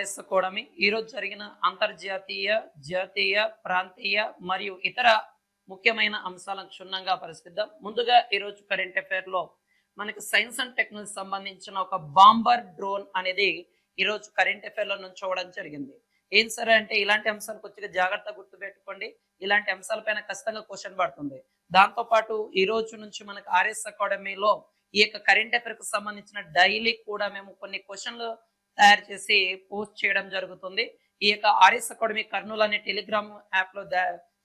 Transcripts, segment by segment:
RS కూడమి ఈరోజు జరిగిన అంతర్జాతీయ జాతీయ ప్రాంతీయ మరియు ఇతర ముఖ్యమైన అంశాలను క్షుణ్ణంగా పరిశీలిద్దాం. ముందుగా ఈరోజు కరెంట్ అఫైర్ లో మనకి సైన్స్ అండ్ టెక్నాలజీ సంబంధించిన ఒక బాంబర్ డ్రోన్ అనేది ఈరోజు కరెంట్ అఫైర్ లో నుంచోవడం జరిగింది. ఏం సరే అంటే ఇలాంటి అంశాలు కొద్దిగా జాగ్రత్తగా గుర్తుపెట్టుకోండి. ఇలాంటి అంశాలపైన ఖచ్చితంగా క్వశ్చన్ పడుతుంది. దాంతో పాటు ఈ రోజు నుంచి మనకి ఆర్ఎస్ అకాడమీలో ఈ యొక్క కరెంట్ అఫైర్ కు సంబంధించిన డైలీ కూడా మేము కొన్ని క్వశ్చన్లు తయారు చేసి పోస్ట్ చేయడం జరుగుతుంది. ఈ యొక్క ఆర్ఎస్ అకాడమీ కర్నూలు అనే టెలిగ్రామ్ యాప్ లో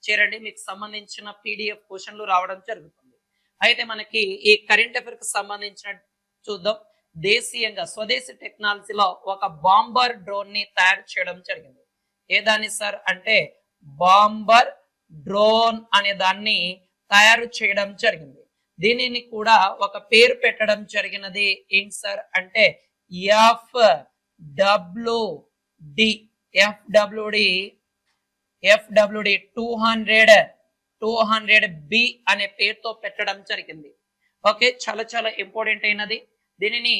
చేరండి, మీకు సంబంధించిన పీడిఎఫ్ క్వశ్చన్లు రావడం జరుగుతుంది. అయితే మనకి ఈ కరెంట్ అఫైర్ కు సంబంధించిన చూద్దాం. దేశీయంగా స్వదేశీ టెక్నాలజీలో ఒక బాంబర్ డ్రోన్ ని తయారు చేయడం జరిగింది. ఏదాన్ని సార్ అంటే బాంబర్ డ్రోన్ అనే దాన్ని తయారు చేయడం జరిగింది. దీనిని కూడా ఒక పేరు పెట్టడం జరిగినది ఏంటి సార్ అంటే FWD 200B అనే పేరుతో పెట్టడం జరిగింది. ఓకే, చాలా చాలా ఇంపార్టెంట్ అయినది. దీనిని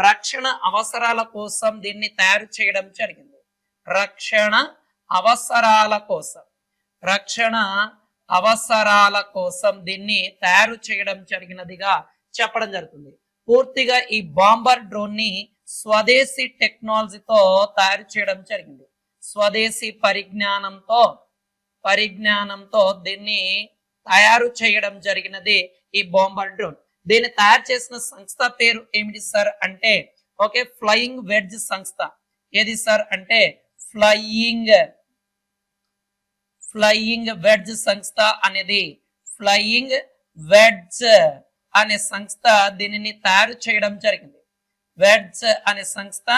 రక్షణ అవసరాల కోసం దీన్ని తయారు చేయడం జరిగింది. రక్షణ అవసరాల కోసం దీన్ని తయారు చేయడం జరిగినదిగా చెప్పడం జరుగుతుంది. పూర్తిగా ఈ బాంబర్ డ్రోన్ ని స్వదేశీ టెక్నాలజీతో తయారు చేయడం జరిగింది. స్వదేశీ పరిజ్ఞానంతో దీన్ని తయారు చేయడం జరిగినది ఈ బాంబర్ డ్రోన్. దీన్ని తయారు చేసిన సంస్థ పేరు ఏమిటి సార్ అంటే ఓకే ఫ్లయింగ్ వెడ్జ్ సంస్థ. ఏది సార్ అంటే ఫ్లయింగ్ వెడ్జ్ సంస్థ అనేది ఫ్లయింగ్ వెడ్జ్ అనే సంస్థ దీనిని తయారు చేయడం జరిగింది. వెడ్జ్ అనే సంస్థ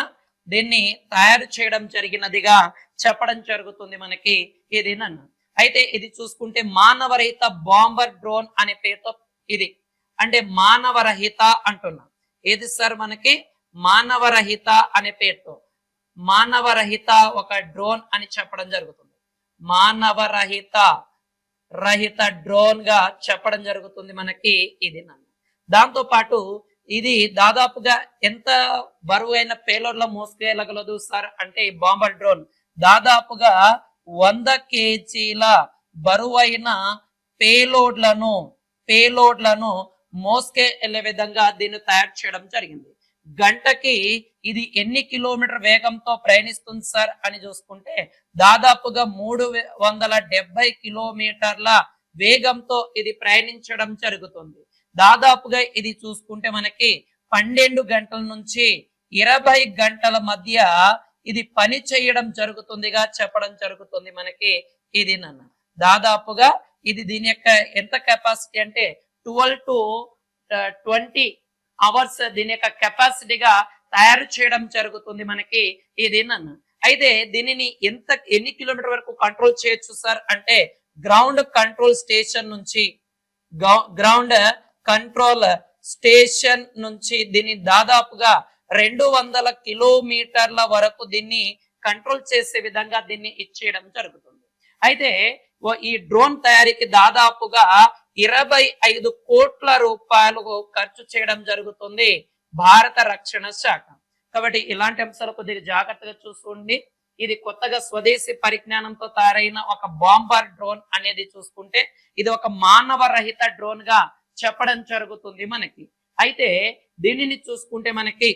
దీన్ని తయారు చేయడం జరిగినదిగా చెప్పడం జరుగుతుంది మనకి ఇది నన్ను. అయితే ఇది చూసుకుంటే మానవరహిత బాంబర్ డ్రోన్ అనే పేరుతో ఇది అంటే మానవరహిత అంటున్నాం. ఏది సార్ మనకి మానవరహిత అనే పేరుతో మానవరహిత ఒక డ్రోన్ అని చెప్పడం జరుగుతుంది. మానవరహిత డ్రోన్ గా చెప్పడం జరుగుతుంది మనకి ఇది నన్ను. దాంతో పాటు ఇది దాదాపుగా ఎంత బరువైన పేలోడ్ల మోసుకెళ్ళగలదు సార్ అంటే ఈ బాంబర్ డ్రోన్ దాదాపుగా 100 kgల బరువైన పేలోడ్లను మోసుకెళ్లే విధంగా దీన్ని తయారు చేయడం జరిగింది. గంటకి ఇది ఎన్ని కిలోమీటర్ వేగంతో ప్రయాణిస్తుంది సార్ అని చూసుకుంటే దాదాపుగా 370 కిలోమీటర్ల వేగంతో ఇది ప్రయాణించడం జరుగుతుంది. దాదాపుగా ఇది చూసుకుంటే మనకి 12 గంటల నుంచి 20 గంటల మధ్య ఇది పని చేయడం జరుగుతుందిగా చెప్పడం జరుగుతుంది మనకి ఇది నన్ను. దాదాపుగా ఇది దీని యొక్క ఎంత కెపాసిటీ అంటే 12 to 20 అవర్స్ దీని యొక్క కెపాసిటీగా తయారు చేయడం జరుగుతుంది మనకి ఇది నన్ను. అయితే దీనిని ఎన్ని కిలోమీటర్ వరకు కంట్రోల్ చేయొచ్చు సార్ అంటే గ్రౌండ్ కంట్రోల్ స్టేషన్ నుంచి దీన్ని దాదాపుగా 200 కిలోమీటర్ల వరకు దీన్ని కంట్రోల్ చేసే విధంగా దీన్ని ఇచ్చేయడం జరుగుతుంది. అయితే ఈ డ్రోన్ తయారీకి దాదాపుగా 25 కోట్ల రూపాయలు ఖర్చు చేయడం జరుగుతుంది భారత రక్షణ శాఖ. కాబట్టి ఇలాంటి అంశాలు కొద్దిగా జాగ్రత్తగా చూసుకోండి. ఇది కొత్తగా స్వదేశీ పరిజ్ఞానంతో తయారైన ఒక బాంబర్ డ్రోన్ అనేది చూసుకుంటే ఇది ఒక మానవరహిత డ్రోన్ గా చెప్పడం జరుగుతుంది మనకి. అయితే దీనిని చూసుకుంటే మనకి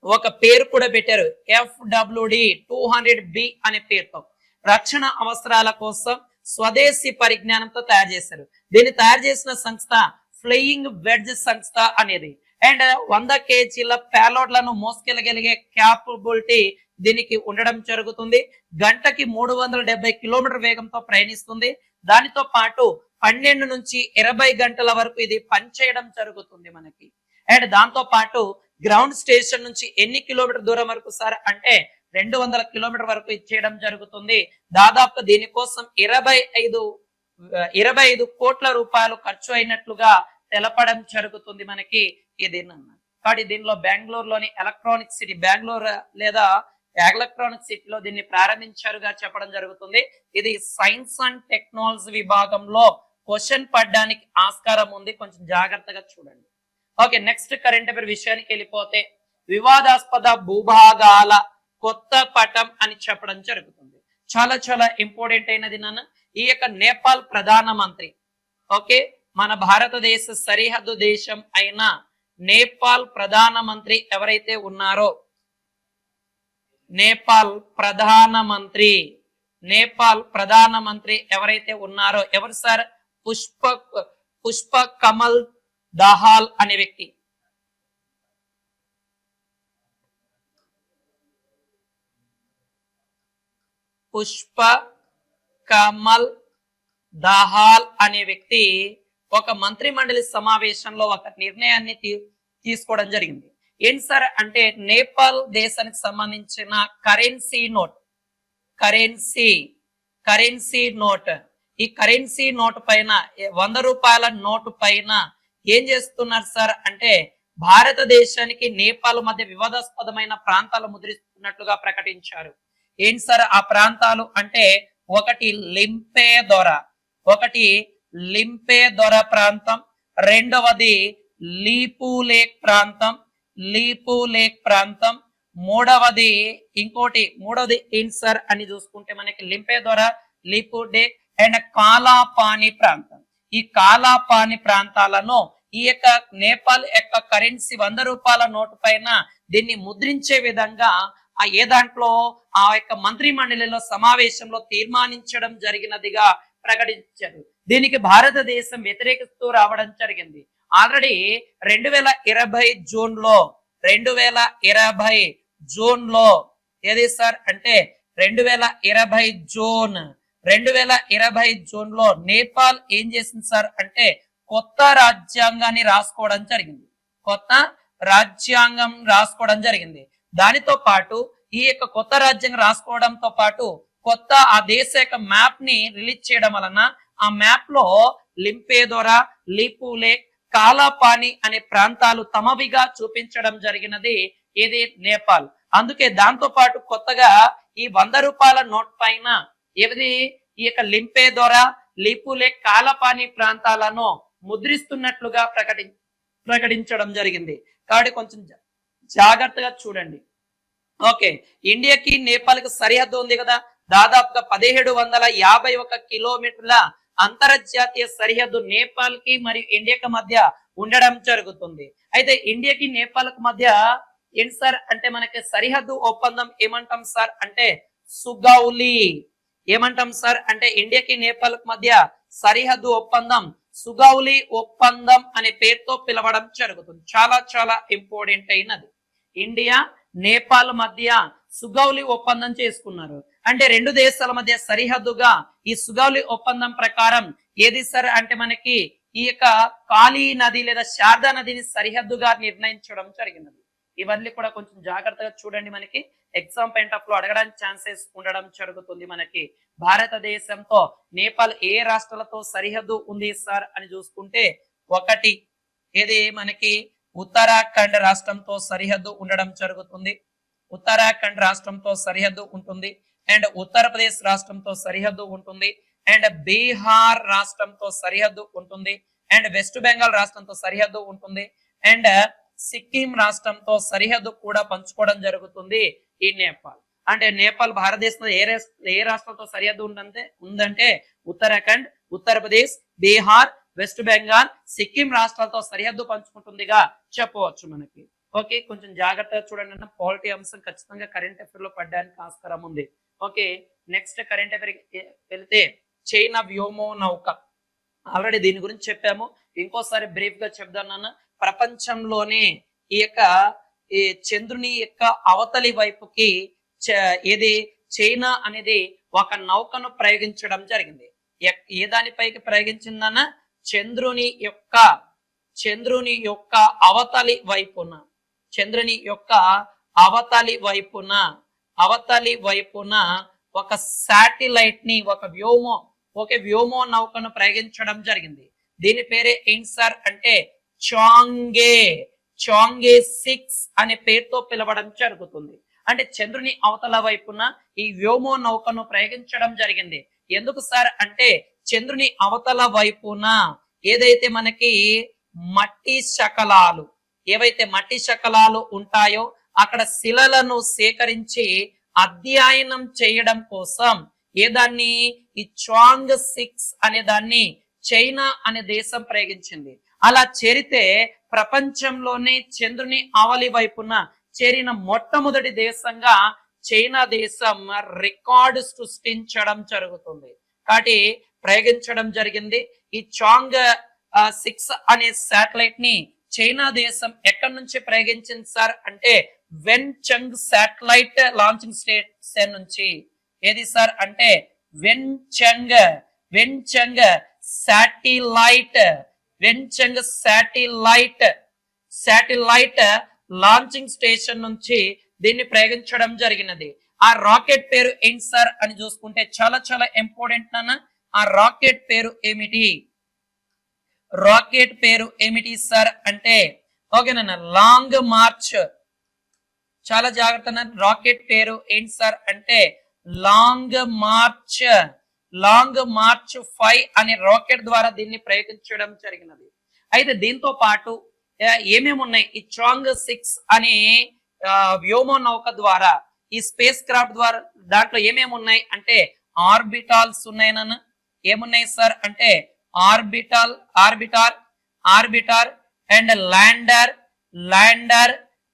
ఒక పేరు కూడా పెట్టారు FWD 200B అనే పేరుతో. రక్షణ అవసరాల కోసం స్వదేశీ పరిజ్ఞానంతో తయారు చేశారు. దీన్ని తయారు చేసిన సంస్థ ఫ్లయింగ్ వెడ్జ్ సంస్థ అనేది. అండ్ 100 kgల పేలోడ్లను మోసుకెళ్ళగలిగే క్యాపబిలిటీ దీనికి ఉండడం జరుగుతుంది. గంటకి 370 కిలోమీటర్ వేగంతో ప్రయాణిస్తుంది. దానితో పాటు 12 నుంచి 20 గంటల వరకు ఇది పనిచేయడం జరుగుతుంది మనకి. అండ్ దాంతో పాటు గ్రౌండ్ స్టేషన్ నుంచి ఎన్ని కిలోమీటర్ దూరం వరకు సార్ అంటే 200 కిలోమీటర్ వరకు ఇచ్చేయడం జరుగుతుంది. దాదాపు దీనికోసం 25 కోట్ల రూపాయలు ఖర్చు అయినట్లుగా తెలపడం జరుగుతుంది మనకి ఇది. కాబట్టి దీనిలో బెంగళూరులోని ఎలక్ట్రానిక్ సిటీ లేదా ఎలక్ట్రానిక్ సిటీలో దీన్ని ప్రారంభించారుగా చెప్పడం జరుగుతుంది. ఇది సైన్స్ అండ్ టెక్నాలజీ విభాగంలో క్వశ్చన్ పడడానికి ఆస్కారం ఉంది, కొంచెం జాగ్రత్తగా చూడండి. ఓకే, నెక్స్ట్ కరెంట్ అఫైర్ విషయానికి వెళ్ళిపోతే వివాదాస్పద భూభాగాల కొత్త పటం అని చెప్పడం జరుగుతుంది. చాలా చాలా ఇంపార్టెంట్ అయినది నాన్న. ఈ యొక్క నేపాల్ ప్రధానమంత్రి, ఓకే, మన భారతదేశ సరిహద్దు దేశం అయిన నేపాల్ ప్రధానమంత్రి ఎవరైతే ఉన్నారో, నేపాల్ ప్రధానమంత్రి ఎవరైతే ఉన్నారో ఎవరు సార్? పుష్ప కమల్ దహాల్ అనే వ్యక్తి. పుష్ప కమల్ దహాల్ అనే వ్యక్తి ఒక మంత్రి మండలి సమావేశంలో ఒక నిర్ణయాన్ని తీసుకోవడం జరిగింది. ఏంటి సార్ అంటే నేపాల్ దేశానికి సంబంధించిన కరెన్సీ నోట్, ఈ కరెన్సీ నోట్ పైన 100 రూపాయల నోటు పైన ఏం చేస్తున్నారు సార్ అంటే భారతదేశానికి నేపాల్ మధ్య వివాదాస్పదమైన ప్రాంతాలు ముద్రిస్తున్నట్లుగా ప్రకటించారు. ఏంటి సార్ ఆ ప్రాంతాలు అంటే ఒకటి లింపే దొర ప్రాంతం, రెండవది లీపు లేక్ ప్రాంతం, మూడవది ఏంటి సార్ అని చూసుకుంటే మనకి లింపే దొర, లీపు డేక్ అండ్ కాలాపాని ప్రాంతం. ఈ కాలాపాని ప్రాంతాలను ఈ యొక్క నేపాల్ యొక్క కరెన్సీ 100 రూపాయల నోటు పైన దీన్ని ముద్రించే విధంగా ఏ దాంట్లో ఆ యొక్క మంత్రి మండలిలో సమావేశంలో తీర్మానించడం జరిగినదిగా ప్రకటించారు. దీనికి భారతదేశం వ్యతిరేకిస్తూ రావడం జరిగింది. ఆల్రెడీ 2020 జూన్లో ఏది సార్ అంటే 2020 జూన్లో నేపాల్ ఏం చేసింది సార్ అంటే కొత్త రాజ్యాంగం రాసుకోవడం జరిగింది. దానితో పాటు ఈ యొక్క కొత్త రాజ్యాంగం రాసుకోవడంతో పాటు కొత్త ఆ దేశ యొక్క మ్యాప్ ని రిలీజ్ చేయడం వలన ఆ మ్యాప్ లో లింపేదొర, లీపులే, కాలాపాని అనే ప్రాంతాలు తమవిగా చూపించడం జరిగినది ఇది నేపాల్. అందుకే దాంతో పాటు కొత్తగా ఈ 100 రూపాయల నోట్ పైన ఏది ఈ యొక్క లింపేదొర, లీపులే, కాలాపాని ప్రాంతాలను ముద్రిస్తున్నట్లుగా ప్రకటించడం జరిగింది. కాబట్టి కొంచెం జాగ్రత్తగా చూడండి. ఓకే, ఇండియాకి నేపాల్ కి సరిహద్దు ఉంది కదా, దాదాపుగా 1751 కిలోమీటర్ల అంతర్జాతీయ సరిహద్దు నేపాల్ కి మరియు ఇండియాకి మధ్య ఉండడం జరుగుతుంది. అయితే ఇండియాకి నేపాల్ కి మధ్య ఏంటి సార్ అంటే మనకి సరిహద్దు ఒప్పందం ఏమంటాం సార్ అంటే సుగౌలి. ఏమంటాం సార్ అంటే ఇండియాకి నేపాల్ కి మధ్య సరిహద్దు ఒప్పందం సుగౌలి ఒప్పందం అనే పేరుతో పిలవడం జరుగుతుంది. చాలా చాలా ఇంపార్టెంట్ అయినది. ఇండియా నేపాల్ మధ్య సుగౌలి ఒప్పందం చేసుకున్నారు. అంటే రెండు దేశాల మధ్య సరిహద్దుగా ఈ సుగౌలి ఒప్పందం ప్రకారం ఏది సార్ అంటే మనకి ఈ యొక్క కాళీ నది లేదా శారదా నదిని సరిహద్దుగా నిర్ణయించడం జరిగినది. ఇవన్నీ కూడా కొంచెం జాగ్రత్తగా చూడండి. మనకి ఎగ్జామ్ పాయింట్ ఆఫ్ లో అడగడానికి ఛాన్సెస్ ఉండడం జరుగుతుంది. మనకి భారతదేశంతో నేపాల్ ఏ రాష్ట్రాలతో సరిహద్దు ఉంది సార్ అని చూసుకుంటే ఒకటి ఏది మనకి ఉత్తరాఖండ్ రాష్ట్రంతో సరిహద్దు ఉండడం జరుగుతుంది. ఉత్తరాఖండ్ రాష్ట్రంతో సరిహద్దు ఉంటుంది. అండ్ ఉత్తరప్రదేశ్ రాష్ట్రంతో సరిహద్దు ఉంటుంది. అండ్ బీహార్ రాష్ట్రంతో సరిహద్దు ఉంటుంది. అండ్ వెస్ట్ బెంగాల్ రాష్ట్రంతో సరిహద్దు ఉంటుంది. అండ్ సిక్కిం రాష్ట్రంతో సరిహద్దు కూడా పంచుకోవడం జరుగుతుంది ఈ నేపాల్. అంటే నేపాల్ భారతదేశంలో ఏ రాష్ట్రంతో సరిహద్దు ఉందంటే ఉత్తరాఖండ్, ఉత్తరప్రదేశ్, బీహార్, వెస్ట్ బెంగాల్, సిక్కిం రాష్ట్రాలతో సరిహద్దు పంచుకుంటుందిగా చెప్పవచ్చు మనకి. ఓకే, కొంచెం జాగ్రత్తగా చూడండి అన్న. పాలిటీ అంశం ఖచ్చితంగా కరెంట్ అఫైర్ లో పడడానికి ఆస్కారం ఉంది. ఓకే, నెక్స్ట్ కరెంట్ అఫైర్ వెళ్తే చైనా వ్యోమో నౌక. ఆల్రెడీ దీని గురించి చెప్పాము, ఇంకోసారి బ్రీఫ్ గా చెప్దాను. ప్రపంచంలోనే ఈ యొక్క చంద్రుని యొక్క అవతలి వైపుకి ఏది చైనా అనేది ఒక నౌకను ప్రయోగించడం జరిగింది. ఏ దానిపైకి ప్రయోగించిందన్న చంద్రుని యొక్క అవతలి వైపున ఒక శాటిలైట్ ని ఒక వ్యోమో నౌకను ప్రయోగించడం జరిగింది. దీని పేరే ఏంటి సార్ అంటే చాంగే 6 అనే పేరుతో పిలవడం జరుగుతుంది. అంటే చంద్రుని అవతల వైపున ఈ వ్యోమో నౌకను ప్రయోగించడం జరిగింది. ఎందుకు సార్ అంటే చంద్రుని అవతల వైపున ఏదైతే మనకి మట్టి శకలాలు ఉంటాయో అక్కడ శిలలను సేకరించి అధ్యయనం చేయడం కోసం ఏదాన్ని ఈ చాంగ్ 6 అనే దాన్ని చైనా అనే దేశం ప్రయోగించింది. అలా చేరితే ప్రపంచంలోనే చంద్రుని ఆవలి వైపున చేరిన మొట్టమొదటి దేశంగా చైనా దేశం రికార్డు సృష్టించడం జరుగుతుంది. కాబట్టి ప్రయోగించడం జరిగింది. ఈ చాంగ్ 6 అనే శాటిలైట్ ని చైనా దేశం ఎక్కడి నుంచి ప్రయోగించింది సార్ అంటే వెన్చంగ్ శాటిలైట్ లాంచింగ్ స్టేషన్ నుంచి. ఏది సార్ అంటే వెన్చంగ్ శాటిలైట్ లాంచింగ్ స్టేషన్ నుంచి దీన్ని ప్రయోగించడం జరిగినది. ఆ రాకెట్ పేరు ఏంటి సార్ అని చూసుకుంటే చాలా చాలా ఇంపార్టెంట్ నాన్న. ఆ రాకెట్ పేరు ఏమిటి? రాకెట్ పేరు ఏమిటి సార్ అంటే ఓకేనా లాంగ్ మార్చ్. చాలా జాగ్రత్త. రాకెట్ పేరు ఏంటి సార్ అంటే లాంగ్ మార్చ్ 5 అనే రాకెట్ ద్వారా దీన్ని ప్రయోగించడం జరిగినది. అయితే దీంతో పాటు ఏమేమి ఉన్నాయి ఈ చాంగ్ 6 అనే వ్యోమ నౌక ద్వారా ఈ స్పేస్ క్రాఫ్ట్ ద్వారా దాంట్లో ఏమేమి ఉన్నాయి అంటే ఆర్బిటాల్స్ ఉన్నాయన్న. ఏమున్నాయి సార్ అంటే ఆర్బిటార్ అండ్ ల్యాండర్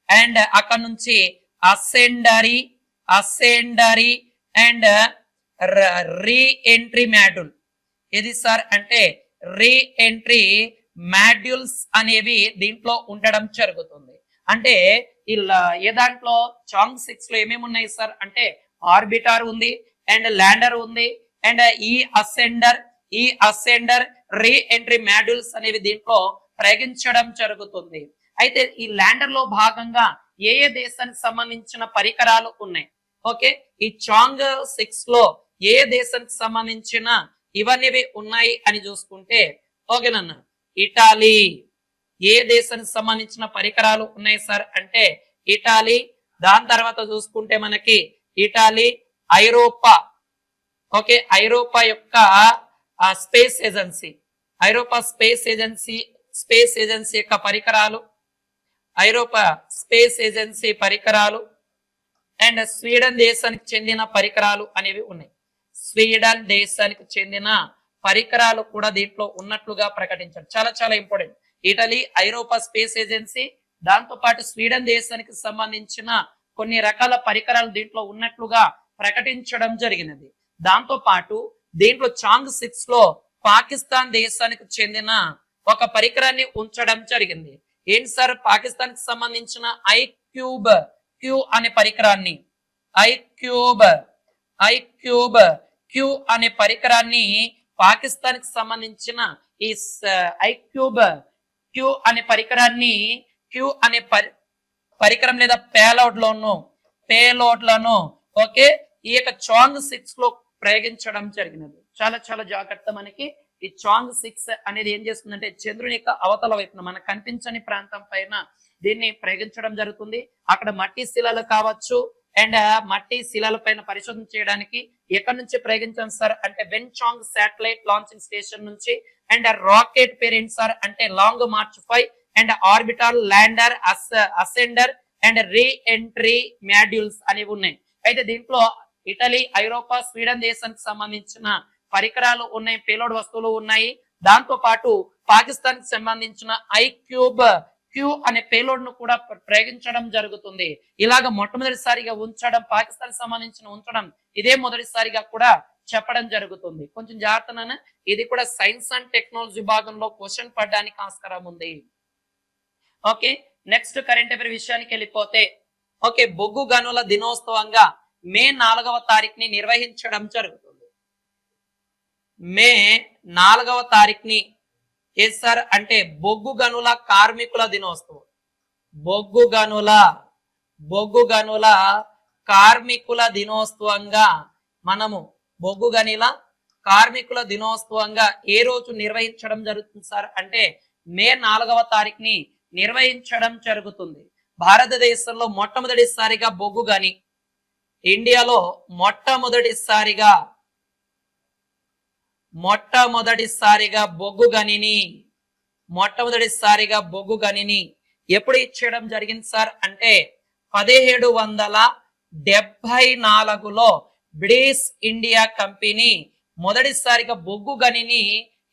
అండ్ అక్కడ నుంచి అసెండరీ అండ్ రీ ఎంట్రీ మాడ్యూల్. ఏది సార్ అంటే రీ ఎంట్రీ మాడ్యూల్స్ అనేవి దీంట్లో ఉండడం జరుగుతుంది. అంటే ఏ దాంట్లో చాంగ్ 6 లో ఏమేమి ఉన్నాయి సార్ అంటే ఆర్బిటార్ ఉంది అండ్ ల్యాండర్ ఉంది అండ్ ఈ అసెండర్ రీ ఎంట్రీ మాడ్యూల్స్ అనేవి దీంట్లో ప్రయోగించడం జరుగుతుంది. అయితే ఈ ల్యాండర్ లో భాగంగా ఏ దేశానికి సంబంధించిన పరికరాలు ఉన్నాయి? ఓకే, ఈ చాంగ్ 6 లో ఏ దేశానికి సంబంధించిన ఇవన్నీ ఉన్నాయి అని చూసుకుంటే ఓకేనన్న ఇటాలీ. ఏ దేశానికి సంబంధించిన పరికరాలు ఉన్నాయి సార్ అంటే ఇటాలీ. దాని తర్వాత చూసుకుంటే మనకి ఇటాలీ, ఐరోపా. ఓకే, ఐరోపా యొక్క స్పేస్ ఏజెన్సీ యొక్క పరికరాలు, ఐరోపా స్పేస్ ఏజెన్సీ పరికరాలు అండ్ స్వీడన్ దేశానికి చెందిన పరికరాలు అనేవి ఉన్నాయి. స్వీడన్ దేశానికి చెందిన పరికరాలు కూడా దీంట్లో ఉన్నట్లుగా ప్రకటించారు. చాలా చాలా ఇంపార్టెంట్. ఇటలీ, ఐరోపా స్పేస్ ఏజెన్సీ, దాంతో పాటు స్వీడన్ దేశానికి సంబంధించిన కొన్ని రకాల పరికరాలు దీంట్లో ఉన్నట్లుగా ప్రకటించడం జరిగినది. దాంతో పాటు దీంట్లో చాంగ్ 6 లో పాకిస్తాన్ దేశానికి చెందిన ఒక పరికరాన్ని ఉంచడం జరిగింది. ఏంటి సార్? పాకిస్తాన్ కి సంబంధించిన క్యూ అనే పరికరాన్ని క్యూ అనే పరికరాన్ని పాకిస్తాన్ కి సంబంధించిన ఈ క్యూ అనే పరికరాన్ని పరికరం లేదా పేలోడ్ లను ఓకే ఈ యొక్క చాంగ్ 6 లో ప్రయోగించడం జరిగినది. చాలా చాలా జాగ్రత్త. మనకి ఈ చాంగ్ 6 అనేది ఏం చేస్తుందంటే చంద్రుని యొక్క అవతల వైపున మన కనిపించని ప్రాంతం పైన దీన్ని ప్రయోగించడం జరుగుతుంది. అక్కడ మట్టి శిలలు కావచ్చు అండ్ మట్టి శిలల పైన పరిశోధన చేయడానికి ఎక్కడి నుంచి ప్రయోగించాం సార్ అంటే వెన్చాంగ్ శాటిలైట్ లాంచింగ్ స్టేషన్ నుంచి. అండ్ రాకెట్ పేరు ఏంటి సార్ అంటే long march 5 and orbital, lander, ascender and re entry modules అనేవి ఉన్నాయి. అయితే దీంట్లో ఇటలీ, ఐరోపా, స్వీడన్ దేశానికి సంబంధించిన పరికరాలు ఉన్నాయి, పేలోడ్ వస్తువులు ఉన్నాయి. దాంతో పాటు పాకిస్తాన్ కి సంబంధించిన క్యూ అనే పేలోడ్ ను కూడా ప్రయోగించడం జరుగుతుంది. ఇలాగ మొట్టమొదటిసారిగా పాకిస్తాన్ సంబంధించిన ఉంచడం ఇదే మొదటిసారిగా కూడా చెప్పడం జరుగుతుంది. కొంచెం జాగ్రత్తన. ఇది కూడా సైన్స్ అండ్ టెక్నాలజీ భాగంలో క్వశ్చన్ పడడానికి ఆస్కారం ఉంది. ఓకే, నెక్స్ట్ కరెంట్ అఫైర్ విషయానికి వెళ్ళిపోతే ఓకే బొగ్గు గనుల దినోత్సవంగా మే 4వ తారీఖుని నిర్వహించడం జరుగుతుంది. మే 4వ తారీఖుని ఏ సార్ అంటే బొగ్గు గనుల కార్మికుల దినోత్సవం. బొగ్గు గనుల కార్మికుల దినోత్సవంగా మనము బొగ్గు గనుల కార్మికుల దినోత్సవంగా ఏ రోజు నిర్వహించడం జరుగుతుంది సార్ అంటే మే 4వ తారీఖుని నిర్వహించడం జరుగుతుంది. భారతదేశంలో మొట్టమొదటిసారిగా బొగ్గు గని, ఇండియాలో మొట్టమొదటిసారిగా బొగ్గు గనిని ఎప్పుడు ఇచ్చేయడం జరిగింది సార్ అంటే 1774లో బ్రిటిష్ ఇండియా కంపెనీ మొదటిసారిగా బొగ్గు గనిని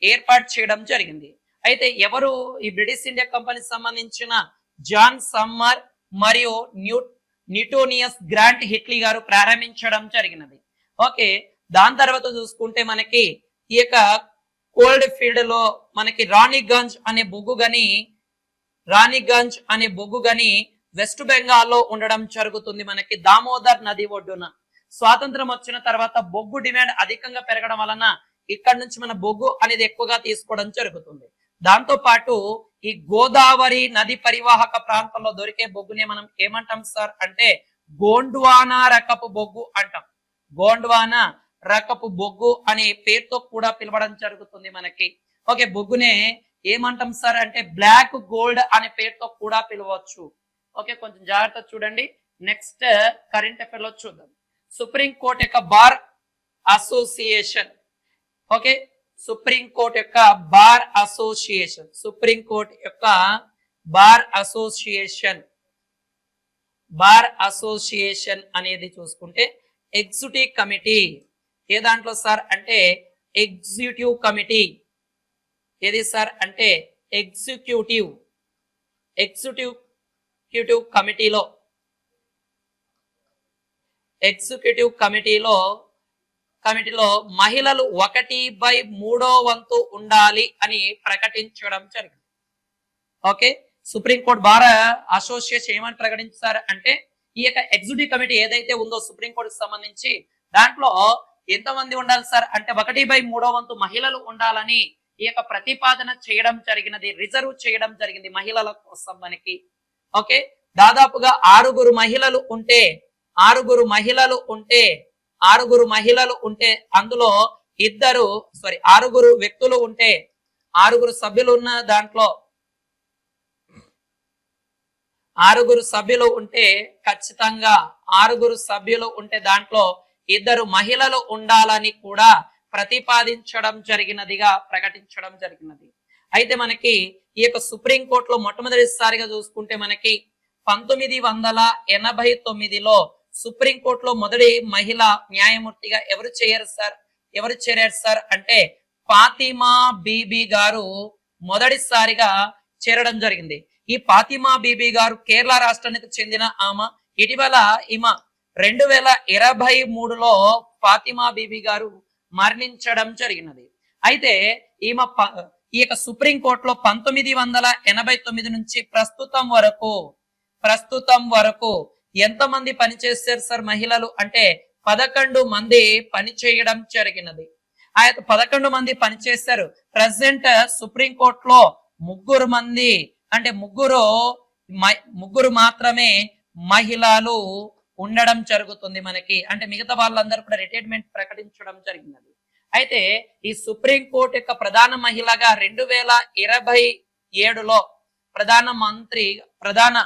ఏర్పాటు చేయడం జరిగింది. అయితే ఎవరు ఈ బ్రిటిష్ ఇండియా కంపెనీకి సంబంధించిన జాన్ సమ్మర్ మరియు న్యూటోనియస్ గ్రాంట్ హిట్లీ గారు ప్రారంభించడం జరిగినది. ఓకే, దాని తర్వాత చూసుకుంటే మనకి ఈ యొక్క కోల్డ్ ఫీల్డ్ లో మనకి రాణిగంజ్ అనే బొగ్గు గని వెస్ట్ బెంగాల్లో ఉండడం జరుగుతుంది. మనకి దామోదర్ నది ఒడ్డున. స్వాతంత్రం వచ్చిన తర్వాత బొగ్గు డిమాండ్ అధికంగా పెరగడం వలన ఇక్కడ నుంచి మన బొగ్గు అనేది ఎక్కువగా తీసుకోవడం జరుగుతుంది. దాంతో పాటు ఈ గోదావరి నది పరివాహక ప్రాంతంలో దొరికే బొగ్గునే మనం ఏమంటాం సార్ అంటే గోండ్వానా రకపు బొగ్గు అంటాం. గోండ్వానా రకపు బొగ్గు అనే పేరుతో కూడా పిలవడం జరుగుతుంది మనకి. ఓకే, బొగ్గునే ఏమంటాం సార్ అంటే బ్లాక్ గోల్డ్ అనే పేరుతో కూడా పిలవచ్చు. ఓకే, కొంచెం జాగ్రత్త చూడండి. నెక్స్ట్ కరెంట్ అఫైర్ లో చూద్దాం. సుప్రీం కోర్ట్ యొక్క bar association. Okay, supreme court యొక్క బార్ అసోసియేషన్ అనేది చూసుకుంటే ఎగ్జిక్యూటివ్ కమిటీ. ఏ దాంట్లో సార్ అంటే ఎగ్జిక్యూటివ్ కమిటీ. ఏది సార్ అంటే ఎగ్జిక్యూటివ్ కమిటీలో మహిళలు 1/3 ఉండాలి అని ప్రకటించడం జరిగింది. ఓకే, సుప్రీంకోర్టు బార్ అసోసియేషన్ ఏమని ప్రకటించారు అంటే ఈ యొక్క ఎగ్జిక్యూటివ్ కమిటీ ఏదైతే ఉందో సుప్రీంకోర్టుకు సంబంధించి దాంట్లో ఎంతమంది ఉండాలి సార్ అంటే 1/3 మహిళలు ఉండాలని ఈ యొక్క ప్రతిపాదన చేయడం జరిగినది, రిజర్వ్ చేయడం జరిగింది మహిళల కోసం మనకి. ఓకే, దాదాపుగా 6 మహిళలు ఉంటే అందులో 6 వ్యక్తులు ఉంటే 6 సభ్యులు ఉన్న దాంట్లో 6 సభ్యులు ఉంటే ఖచ్చితంగా 6 సభ్యులు ఉంటే దాంట్లో 2 మహిళలు ఉండాలని కూడా ప్రతిపాదించడం జరిగినదిగా ప్రకటించడం జరిగినది. అయితే మనకి ఈ యొక్క సుప్రీంకోర్టులో మొట్టమొదటిసారిగా చూసుకుంటే మనకి 1989లో సుప్రీంకోర్టులో మొదటి మహిళా న్యాయమూర్తిగా ఎవరు చేరారు సార్ అంటే ఫాతిమా బీబీ గారు మొదటిసారిగా చేరడం జరిగింది. ఈ ఫాతిమా బీబీ గారు కేరళ రాష్ట్రానికి చెందిన ఆమె. ఇటీవల ఈమె 2023లో ఫాతిమా బీబీ గారు మరణించడం జరిగినది. అయితే ఈమె ఈ యొక్క సుప్రీంకోర్టులో 1989 నుంచి ప్రస్తుతం వరకు ఎంతమంది పనిచేశారు సార్ మహిళలు అంటే 11 మంది పనిచేయడం జరిగినది. ఆ యొక్క 11 మంది పనిచేశారు. ప్రజెంట్ సుప్రీంకోర్టులో 3 మంది అంటే ముగ్గురు మాత్రమే మహిళలు ఉండడం జరుగుతుంది మనకి. అంటే మిగతా వాళ్ళందరూ కూడా రిటైర్మెంట్ ప్రకటించడం జరిగినది. అయితే ఈ సుప్రీంకోర్టు యొక్క ప్రధాన మహిళగా 2027లో ప్రధాన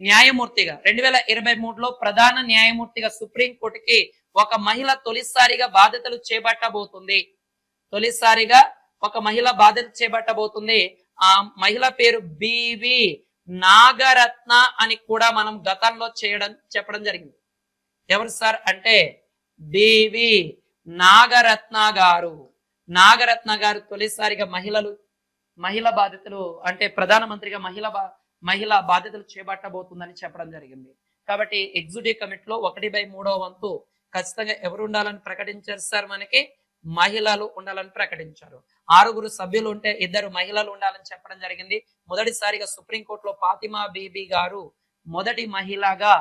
న్యాయమూర్తిగా 2023లో ప్రధాన న్యాయమూర్తిగా సుప్రీంకోర్టుకి ఒక మహిళ తొలిసారిగా బాధ్యతలు చేపట్టబోతుంది. ఆ మహిళ పేరు బివి నాగరత్న అని కూడా మనం గతంలో చెప్పడం జరిగింది. ఎవరు సార్ అంటే బివి నాగరత్న గారు తొలిసారిగా మహిళా బాధ్యతలు అంటే ప్రధానమంత్రిగా మహిళా బాధ్యతలు చేపట్టబోతుందని చెప్పడం జరిగింది. కాబట్టి ఎగ్జిక్యూటివ్ కమిటీలో 1/3 ఖచ్చితంగా ఎవరు ఉండాలని ప్రకటించారు సార్ మనకి మహిళలు ఉండాలని ప్రకటించారు. 6 సభ్యులు ఉంటే 2 మహిళలు ఉండాలని చెప్పడం జరిగింది. మొదటిసారిగా సుప్రీంకోర్టులో ఫాతిమా బీబీ గారు మొదటి మహిళగా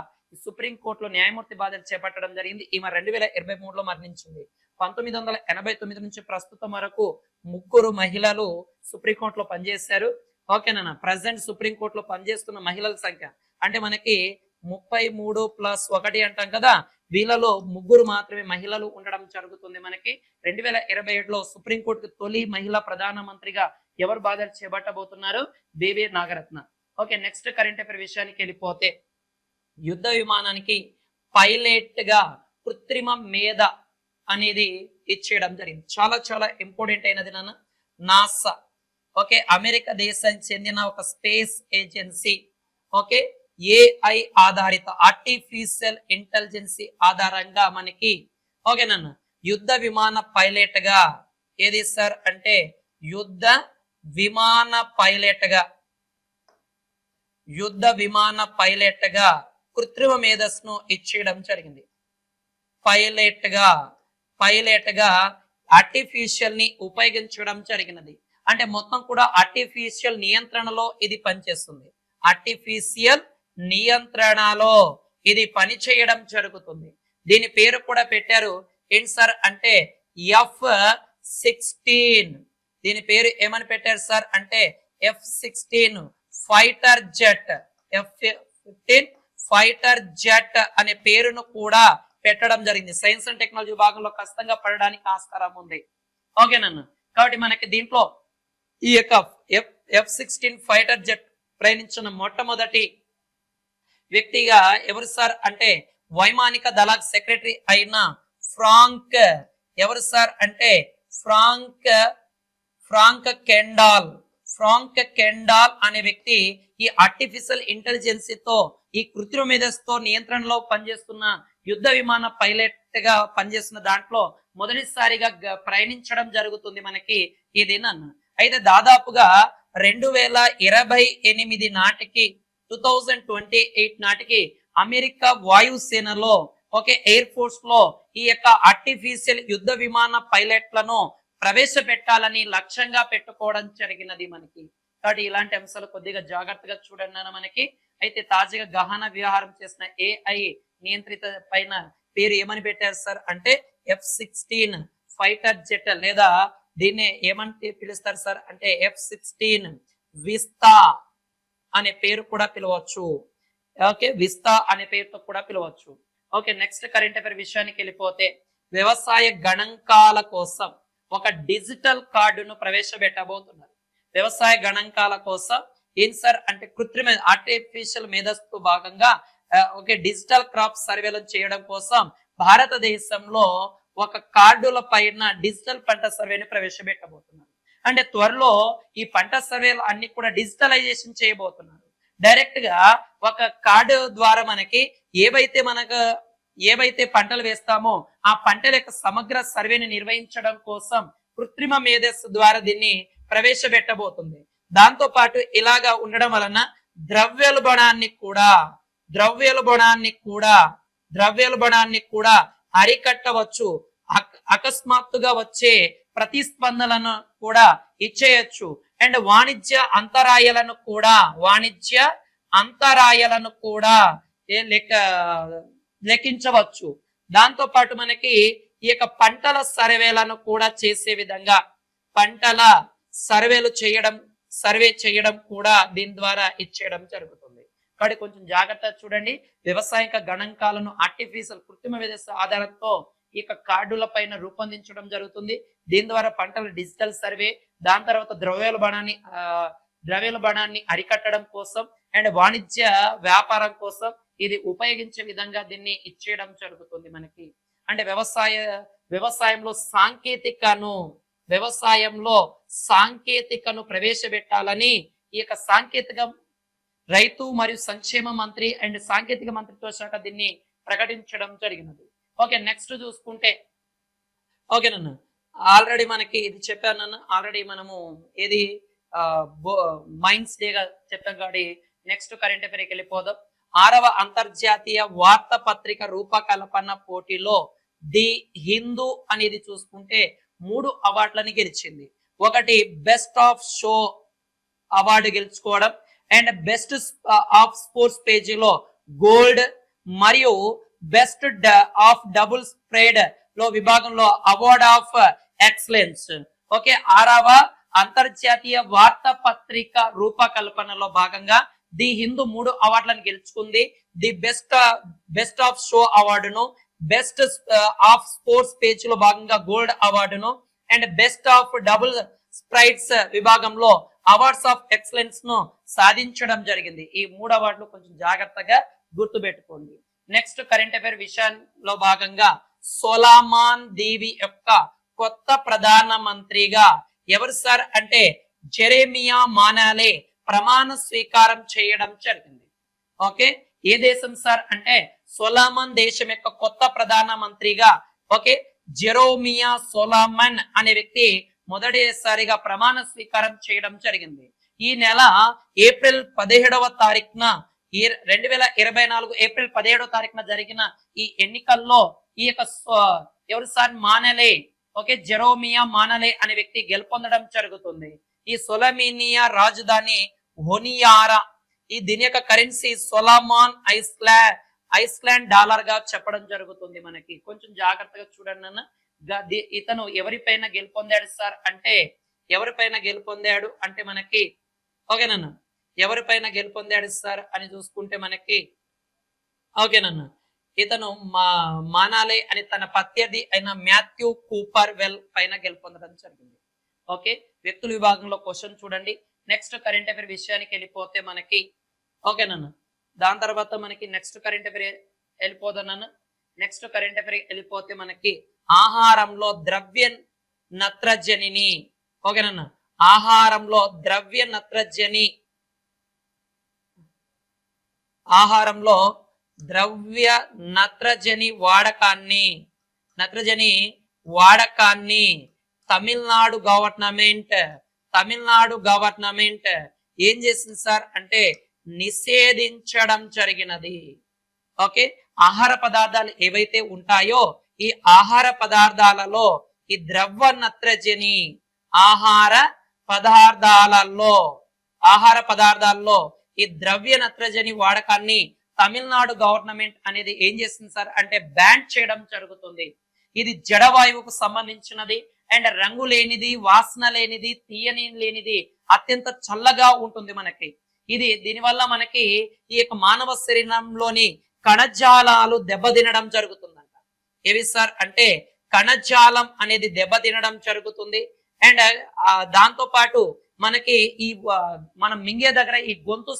సుప్రీంకోర్టులో న్యాయమూర్తి బాధ్యత చేపట్టడం జరిగింది. ఈమె 2023లో మరణించింది. 1989 నుంచి ప్రస్తుతం వరకు 3 మహిళలు సుప్రీంకోర్టులో పనిచేశారు. ఓకేనా. ప్రజెంట్ సుప్రీంకోర్టులో పనిచేస్తున్న మహిళల సంఖ్య అంటే మనకి 33+1 అంటాం కదా, వీళ్ళలో 3 మాత్రమే మహిళలు ఉండడం జరుగుతుంది మనకి. 2027లో సుప్రీంకోర్టుకు తొలి మహిళా ప్రధానమంత్రిగా ఎవరు బాధ్యత చేపట్టబోతున్నారు? B V Nagaratna. Okay, next current affair విషయానికి వెళ్ళిపోతే యుద్ధ విమానానికి పైలట్ గా కృత్రిమ మేధ అనేది ఇచ్చేయడం జరిగింది. చాలా చాలా ఇంపార్టెంట్ అయినది నాన్న. నాసా ఓకే, అమెరికా దేశానికి చెందిన ఒక స్పేస్ ఏజెన్సీ. ఓకే, ఏఐ ఆధారిత ఆర్టిఫిషియల్ ఇంటెలిజెన్సీ ఆధారంగా మనకి ఓకేనన్న యుద్ధ విమాన పైలట్ గా ఏది సార్ అంటే యుద్ధ విమాన పైలట్ గా యుద్ధ విమాన పైలట్ గా కృత్రిమ మేధస్సును ఇచ్చేయడం జరిగింది. పైలట్ గా ఆర్టిఫిషియల్ ని ఉపయోగించడం జరిగినది. అంటే మొత్తం కూడా ఆర్టిఫిషియల్ నియంత్రణలో ఇది పనిచేస్తుంది. ఆర్టిఫిషియల్ నియంత్రణలో ఇది పని చేయడం జరుగుతుంది. దీని పేరు కూడా పెట్టారు ఏంటి సార్ అంటే F-16. దీని పేరు ఏమని పెట్టారు సార్ అంటే F-16 fighter jet. F-15 fighter jet అనే పేరును కూడా పెట్టడం జరిగింది. సైన్స్ అండ్ టెక్నాలజీ భాగంలో ఖచ్చితంగా పడడానికి ఆస్కారం ఉంది. ఓకేనన్న. కాబట్టి మనకి దీంట్లో ఈ యొక్క F-16 ఫైటర్ జెట్ ప్రయాణించిన మొట్టమొదటి వ్యక్తిగా ఎవరు సార్ అంటే వైమానిక దళ సెక్రటరీ అయిన ఫ్రాంక్ ఎవరు సార్ అంటే ఫ్రాంక్ కెండాల్ అనే వ్యక్తి ఈ ఆర్టిఫిషియల్ ఇంటెలిజెన్సీతో ఈ కృత్రిమ మేధస్సుతో నియంత్రణలో పనిచేస్తున్న యుద్ధ విమాన పైలట్ గా పనిచేస్తున్న దాంట్లో మొదటిసారిగా ప్రయాణించడం జరుగుతుంది మనకి ఇది నన్ను. అయితే దాదాపుగా 2028 నాటికి 2028 నాటికి అమెరికా వాయుసేనలో ఓకే ఎయిర్ ఫోర్స్ లో ఈ యొక్క ఆర్టిఫిషియల్ యుద్ధ విమాన పైలట్లను ప్రవేశపెట్టాలని లక్ష్యంగా పెట్టుకోవడం జరిగినది మనకి. కాబట్టి ఇలాంటి అంశాలు కొద్దిగా జాగ్రత్తగా చూడండి అన్న మనకి. అయితే తాజాగా గహన వ్యవహారం చేసిన ఏఐ నియంత్రిత పైన పేరు ఏమని పెట్టారు సార్ అంటే F-16 ఫైటర్ జెట్ లేదా దీన్ని ఏమంటే పిలుస్తారు సార్ అంటే F-16 విస్తా అనే పేరు కూడా పిలవచ్చు. ఓకే విస్తా అనే పేరుతో కూడా పిలవచ్చు. ఓకే నెక్స్ట్ కరెంట్ అఫైర్ విషయానికి వెళ్ళిపోతే వ్యవసాయ గణాంకాల కోసం ఒక డిజిటల్ కార్డును ప్రవేశపెట్టబోతున్నారు. వ్యవసాయ గణాంకాల కోసం ఏం సార్ అంటే కృత్రిమ ఆర్టిఫిషియల్ మేధస్సుతో భాగంగా ఓకే డిజిటల్ క్రాప్ సర్వేలను చేయడం కోసం భారతదేశంలో ఒక కార్డుల పైన డిజిటల్ పంట సర్వేని ప్రవేశపెట్టబోతున్నారు. అంటే త్వరలో ఈ పంట సర్వేలు అన్ని కూడా డిజిటలైజేషన్ చేయబోతున్నారు. డైరెక్ట్ గా ఒక కార్డు ద్వారా మనకి ఏవైతే పంటలు వేస్తామో ఆ పంటల యొక్క సమగ్ర సర్వేని నిర్వహించడం కోసం కృత్రిమ మేధస్సు ద్వారా దీన్ని ప్రవేశపెట్టబోతుంది. దాంతో పాటు ఇలాగా ఉండడం వలన ద్రవ్యోల్బణాన్ని కూడా అరికట్టవచ్చు. అకస్మాత్తుగా వచ్చే ప్రతిస్పందనలను కూడా ఇచ్చేయచ్చు. అండ్ వాణిజ్య అంతరాయాలను కూడా లెక్కించవచ్చు. దాంతో పాటు మనకి ఈ యొక్క పంటల సర్వేలను కూడా చేసే విధంగా పంటల సర్వే చేయడం కూడా దీని ద్వారా ఇచ్చేయడం జరుగుతుంది. కాబట్టి కొంచెం జాగ్రత్తగా చూడండి. వ్యవసాయక గణాంకాలను ఆర్టిఫిషియల్ కృత్రిమ మేధస్సు ఆధారంతో ఈ యొక్క కార్డుల పైన రూపొందించడం జరుగుతుంది. దీని ద్వారా పంటల డిజిటల్ సర్వే, దాని తర్వాత ద్రవ్యోల్బణాన్ని అరికట్టడం కోసం అండ్ వాణిజ్య వ్యాపారం కోసం ఇది ఉపయోగించే విధంగా దీన్ని ఇచ్చేయడం జరుగుతుంది మనకి. అంటే వ్యవసాయంలో సాంకేతికను ప్రవేశపెట్టాలని ఈ యొక్క రైతు మరియు సంక్షేమ మంత్రి అండ్ సాంకేతిక మంత్రిత్వ శాఖ దీన్ని ప్రకటించడం జరిగినది. ఓకే నెక్స్ట్ చూసుకుంటే ఓకేనన్న ఆల్రెడీ మనకి ఇది చెప్పానన్న ఆల్రెడీ మనము ఏది మైన్స్ డేగా చెప్పాం. కాబట్టి నెక్స్ట్ కరెంట్ అఫైర్కి వెళ్ళిపోదాం. 6వ అంతర్జాతీయ వార్తాపత్రిక రూపకల్పన పోటీలో ది హిందూ అనేది చూసుకుంటే 3 అవార్డులను గెలిచింది. ఒకటి బెస్ట్ ఆఫ్ షో అవార్డు గెలుచుకోవడం అండ్ బెస్ట్ ఆఫ్ స్పోర్ట్స్ పేజీలో గోల్డ్ మరియు బెస్ట్ ఆఫ్ డబుల్ స్ప్రెడ్ లో విభాగంలో అవార్డ్ ఆఫ్ ఎక్సలెన్స్. ఓకే 6వ అంతర్జాతీయ వార్తాపత్రిక రూపకల్పనలో భాగంగా ది హిందూ 3 అవార్డులను గెలుచుకుంది. ది బెస్ట్ ఆఫ్ షో అవార్డును, బెస్ట్ ఆఫ్ స్పోర్ట్స్ పేజ్ లో భాగంగా గోల్డ్ అవార్డును and best of double Sprites విభాగంలో అవార్డ్స్ ఆఫ్ ఎక్సలెన్స్ ను సాధించడం జరిగింది. ఈ 3 అవార్డులు కొంచెం జాగ్రత్తగా గుర్తుపెట్టుకోండి. నెక్స్ట్ కరెంట్ అఫైర్ విషయంలో భాగంగా సొలమాన్ దీవి యొక్క కొత్త ప్రధాన మంత్రిగా ఎవరు సార్ అంటే జెరెమియా మానాలే ప్రమాణ స్వీకారం చేయడం జరిగింది. ఓకే, ఏ దేశం సార్ అంటే సొలమన్ దేశం యొక్క కొత్త ప్రధానమంత్రిగా ఓకే జెరోమియా సొలమన్ అనే వ్యక్తి మొదటిసారిగా ప్రమాణ స్వీకారం చేయడం జరిగింది. ఈ నెల ఏప్రిల్ 17వ తారీఖున 2024 ఏప్రిల్ 17వ తారీఖున జరిగిన ఈ ఎన్నికల్లో ఈ యొక్క ఎవరు సార్ మానలే ఓకే జెరోమియా మానలే అనే వ్యక్తి గెలుపొందడం జరుగుతుంది. ఈ సొలమీనియా రాజధాని హొనియారా, ఈ దీని యొక్క కరెన్సీ సొలమాన్ ఐస్లాండ్ డాలర్ గా చెప్పడం జరుగుతుంది. మనకి కొంచెం జాగ్రత్తగా చూడండి అన్న. ఇతను ఎవరిపైన గెలుపొందాడు సార్ అంటే ఎవరిపైన గెలుపొందాడు అంటే మనకి ఓకేనన్న ఎవరిపైన గెలుపొందాడు సార్ అని చూసుకుంటే మనకి ఓకేనన్న ఇతను మానాలే అని తన ప్రత్యర్థి అయిన మాథ్యూ కూపర్ వెల్ పైన గెలుపొందడం జరిగింది. ఓకే, వ్యక్తుల విభాగంలో క్వశ్చన్ చూడండి. నెక్స్ట్ కరెంట్ అఫైర్ విషయానికి వెళ్ళిపోతే మనకి ఓకేనన్న దాని తర్వాత మనకి నెక్స్ట్ కరెంట్ అఫైర్ వెళ్ళిపోదన్న. నెక్స్ట్ కరెంట్ అఫైర్ వెళ్ళిపోతే మనకి ఆహారంలో ద్రవ్య నత్రజనిని ఓకేనన్న ఆహారంలో ద్రవ్య నత్రజని నత్రజని వాడకాన్ని తమిళనాడు గవర్నమెంట్ ఏం చేసింది సార్ అంటే నిషేధించడం జరిగినది. ఓకే, ఆహార పదార్థాలు ఏవైతే ఉంటాయో ఈ ఆహార పదార్థాలలో ఈ ద్రవ్య నత్రజని ఆహార పదార్థాల్లో ఈ ద్రవ్య నత్రజని వాడకాన్ని తమిళనాడు గవర్నమెంట్ అనేది ఏం చేసింది సార్ అంటే బ్యాన్ చేయడం జరుగుతుంది. ఇది జడవాయువుకు సంబంధించినది అండ్ రంగు లేనిది, వాసన లేనిది, తీయని లేనిది, అత్యంత చల్లగా ఉంటుంది మనకి. ఇది దీనివల్ల మనకి ఈ యొక్క మానవ శరీరంలోని కణజాలాలు దెబ్బతినడం జరుగుతుందంట. ఏవి సార్ అంటే కణజాలం అనేది దెబ్బతినడం జరుగుతుంది. అండ్ దాంతో పాటు మనకి ఈ మనం మింగే దగ్గర ఈ గొంతు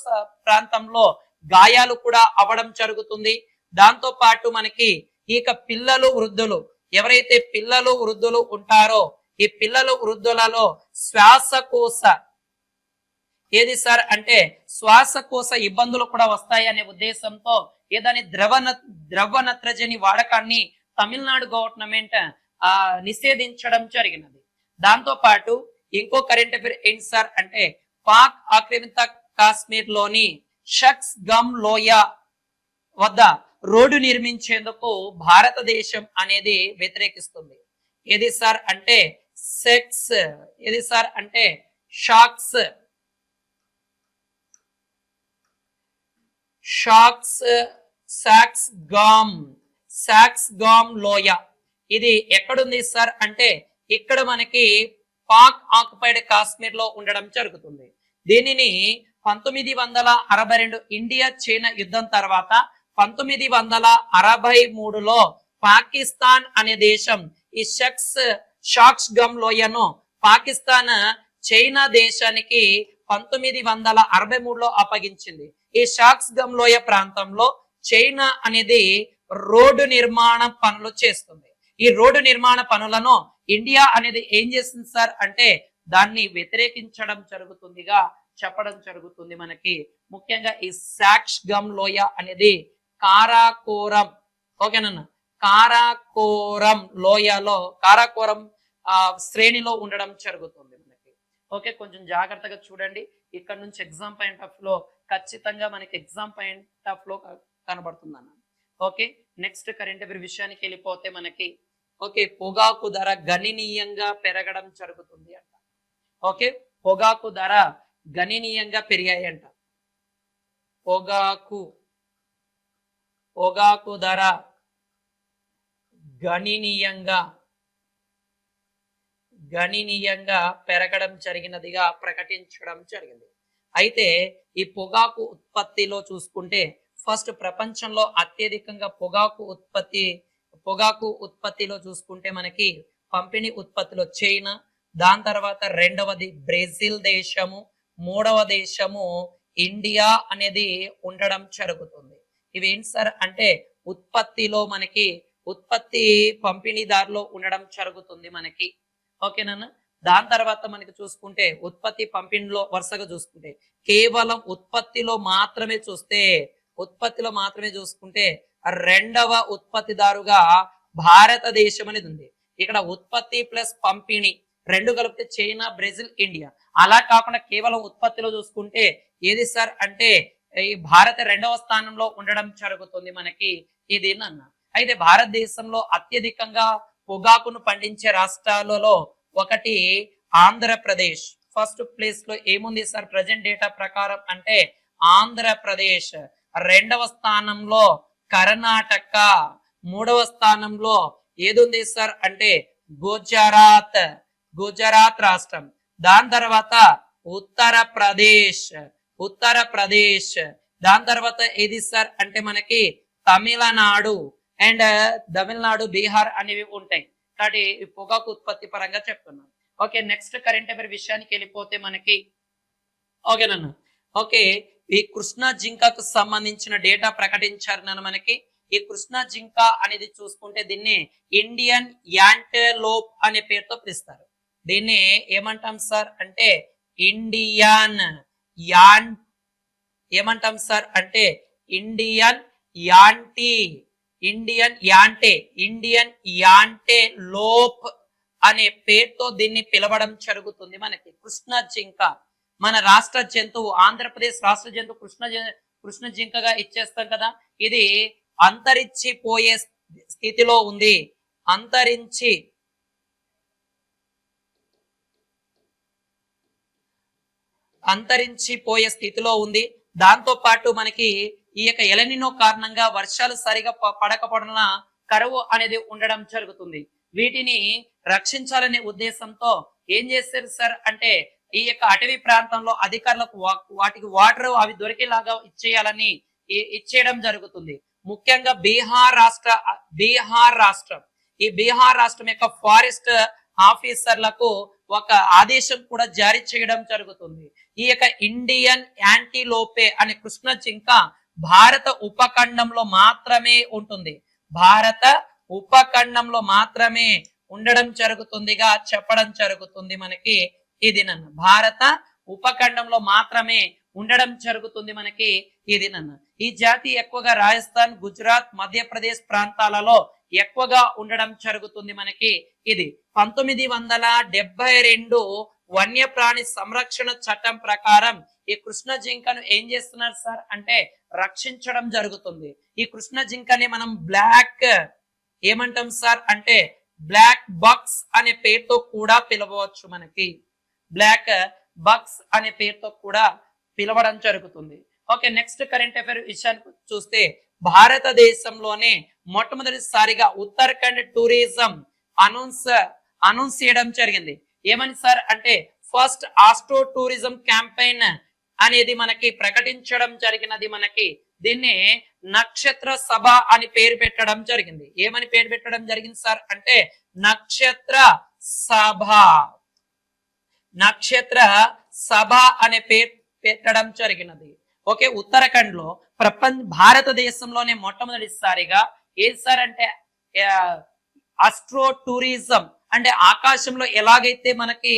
ప్రాంతంలో గాయాలు కూడా అవ్వడం జరుగుతుంది. దాంతో పాటు మనకి ఈ పిల్లలు వృద్ధులు ఎవరైతే పిల్లలు వృద్ధులు ఉంటారో ఈ పిల్లలు వృద్ధులలో శ్వాసకోశ ఏది సార్ అంటే శ్వాసకోశ ఇబ్బందులు కూడా వస్తాయి అనే ఉద్దేశంతో ఏదని ద్రవ నత్రజని వాడకాన్ని తమిళనాడు గవర్నమెంట్ నిషేధించడం జరిగినది. దాంతో పాటు ఇంకో కరెంట్ అఫైర్ ఏంటి సార్ అంటే పాక్ ఆక్రమిత కాశ్మీర్ లోని షక్స్ గమ్ లోయ వద్ద రోడ్డు నిర్మించేందుకు భారతదేశం అనేది వ్యతిరేకిస్తుంది. ఏది సార్ అంటే ఏది సార్ అంటే సాక్స్ గామ్ లోయ ఇది ఎక్కడుంది సార్ అంటే ఇక్కడ మనకి పాక్ ఆక్యుపైడ్ కాశ్మీర్ లో ఉండడం జరుగుతుంది. దీనిని 1962 ఇండియా చైనా యుద్ధం తర్వాత 1963లో పాకిస్తాన్ అనే దేశం ఈ షాక్స్ గమ్ లోయను పాకిస్తాన్ చైనా దేశానికి 1963లో అప్పగించింది. ఈ షాక్స్ గమ్ లోయ ప్రాంతంలో చైనా అనేది రోడ్డు నిర్మాణ పనులు చేస్తుంది. ఈ రోడ్డు నిర్మాణ పనులను ఇండియా అనేది ఏం చేస్తుంది సార్ అంటే దాన్ని వ్యతిరేకించడం జరుగుతుందిగా చెప్పడం జరుగుతుంది. మనకి ముఖ్యంగా ఈ షాక్స్ గమ్ లోయ అనేది కారాకోరం ఓకేనన్నా కారాకోరం లోయలో కారాకోరం శ్రేణిలో ఉండడం జరుగుతుంది మనకి. ఓకే, కొంచెం జాగ్రత్తగా చూడండి. ఇక్కడ నుంచి ఎగ్జామ్ పాయింట్ ఆఫ్ లో ఖచ్చితంగా మనకి ఎగ్జామ్ పాయింట్ ఆఫ్ లో కనబడుతుంది అన్న. ఓకే, నెక్స్ట్ కరెంట్ అఫైర్ విషయానికి వెళ్ళిపోతే మనకి ఓకే పొగాకు ధర గణనీయంగా పెరగడం జరుగుతుంది అంట. ఓకే, పొగాకు ధర గణనీయంగా పెరిగాయి అంట. పొగాకు ధర గణనీయంగా పెరగడం జరిగినదిగా ప్రకటించడం జరిగింది. అయితే ఈ పొగాకు ఉత్పత్తిలో చూసుకుంటే ఫస్ట్ ప్రపంచంలో అత్యధికంగా పొగాకు ఉత్పత్తిలో చూసుకుంటే మనకి పంపిణీ ఉత్పత్తిలో చైనా, దాని తర్వాత రెండవది బ్రెజిల్ దేశము, మూడవ దేశము ఇండియా అనేది ఉండడం జరుగుతుంది. ఇవి ఏంటి సార్ అంటే ఉత్పత్తిలో మనకి ఉత్పత్తి పంపిణీదారులో ఉండడం జరుగుతుంది మనకి. ఓకేనా? దాని తర్వాత మనకి చూసుకుంటే ఉత్పత్తి పంపిణీలో వరుసగా చూసుకుంటే కేవలం ఉత్పత్తిలో మాత్రమే చూస్తే ఉత్పత్తిలో మాత్రమే చూసుకుంటే రెండవ ఉత్పత్తిదారుగా భారతదేశం అనేది ఉంది. ఇక్కడ ఉత్పత్తి ప్లస్ పంపిణీ రెండు కలిపితే చైనా, బ్రెజిల్, ఇండియా. అలా కాకుండా కేవలం ఉత్పత్తిలో చూసుకుంటే ఏది సార్ అంటే ఈ భారత రెండవ స్థానంలో ఉండడం జరుగుతుంది మనకి ఇది అన్న. అయితే భారతదేశంలో అత్యధికంగా పొగాకును పండించే రాష్ట్రాలలో ఒకటి ఆంధ్రప్రదేశ్. ఫస్ట్ ప్లేస్ లో ఏముంది సార్ ప్రజెంట్ డేటా ప్రకారం అంటే ఆంధ్రప్రదేశ్. రెండవ స్థానంలో కర్ణాటక. మూడవ స్థానంలో ఏదుంది సార్ అంటే గుజరాత్ రాష్ట్రం. దాని తర్వాత ఉత్తరప్రదేశ్. దాని తర్వాత ఏది సార్ అంటే మనకి తమిళనాడు అండ్ బీహార్ అనేవి ఉంటాయి. కాబట్టి ఈ పొగాకు ఉత్పత్తి పరంగా చెప్తున్నాం. ఓకే, నెక్స్ట్ కరెంట్ అఫైర్ విషయానికి వెళ్ళిపోతే మనకి ఓకేనన్నా. ఓకే, ఈ కృష్ణా జింకకు సంబంధించిన డేటా ప్రకటించారు నన్ను మనకి. ఈ కృష్ణా జింక అనేది చూసుకుంటే దీన్ని ఇండియన్ యాంటెలోప్ అనే పేరుతో పిలుస్తారు. దీన్ని ఏమంటాం సార్ అంటే ఇండియన్ యాంటెలోప్ అనే పేరుతో దీన్ని పిలవడం జరుగుతుంది మనకి. కృష్ణ జింక మన రాష్ట్ర జంతువు, ఆంధ్రప్రదేశ్ రాష్ట్ర జంతువు కృష్ణ జింకగా ఇచ్చేస్తాం కదా. ఇది అంతరించిపోయే స్థితిలో ఉంది. అంతరించిపోయే స్థితిలో ఉంది. దాంతో పాటు మనకి ఈ యొక్క ఎలనినో కారణంగా వర్షాలు సరిగా పడకపోవడం కరువు అనేది ఉండడం జరుగుతుంది. వీటిని రక్షించాలనే ఉద్దేశంతో ఏం చేస్తారు సార్ అంటే ఈ యొక్క అటవీ ప్రాంతంలో అధికారులకు వాటికి వాటర్ అవి దొరికేలాగా ఇచ్చేయడం జరుగుతుంది. ముఖ్యంగా బీహార్ రాష్ట్రం ఈ బీహార్ రాష్ట్రం యొక్క ఫారెస్ట్ ఆఫీసర్లకు ఒక ఆదేశం కూడా జారీ చేయడం జరుగుతుంది. ఈ యొక్క ఇండియన్ యాంటీలోపే అనే కృష్ణ జింక భారత ఉపఖండంలో మాత్రమే ఉంటుంది. ఉండడం జరుగుతుందిగా చెప్పడం జరుగుతుంది మనకి. ఇది నన్ను భారత ఉపఖండంలో మాత్రమే ఉండడం జరుగుతుంది మనకి. ఇది నన్ను ఈ జాతి ఎక్కువగా రాజస్థాన్, గుజరాత్, మధ్యప్రదేశ్ ప్రాంతాలలో ఎక్కువగా ఉండడం జరుగుతుంది మనకి. ఇది 1972 వన్యప్రాణి సంరక్షణ చట్టం ప్రకారం ఈ కృష్ణ జింకను ఏం చేస్తున్నారు సార్ అంటే రక్షించడం జరుగుతుంది. ఈ కృష్ణ జింకని మనం ఏమంటాం సార్ అంటే బ్లాక్ బక్స్ అనే పేరుతో కూడా పిలవచ్చు మనకి. బ్లాక్ బక్స్ అనే పేరుతో కూడా పిలవడం జరుగుతుంది. ఓకే, నెక్స్ట్ కరెంట్ అఫైర్ విషయానికి చూస్తే భారతదేశంలోనే మొట్టమొదటిసారిగా ఉత్తరాఖండ్ టూరిజం అనౌన్స్ చేయడం జరిగింది. ఏమని సార్ అంటే ఫస్ట్ ఆస్ట్రో టూరిజం క్యాంపెయిన్ అనేది మనకి ప్రకటించడం జరిగినది మనకి. దీన్ని నక్షత్ర సభ అని పేరు పెట్టడం జరిగింది. ఏమని పేరు పెట్టడం జరిగింది సార్ అంటే నక్షత్ర సభ అనే పేరు పెట్టడం జరిగినది. ఓకే, ఉత్తరాఖండ్ లో భారతదేశంలోనే మొట్టమొదటిసారిగా ఏది సార్ అంటే ఆస్ట్రో టూరిజం అంటే ఆకాశంలో ఎలాగైతే మనకి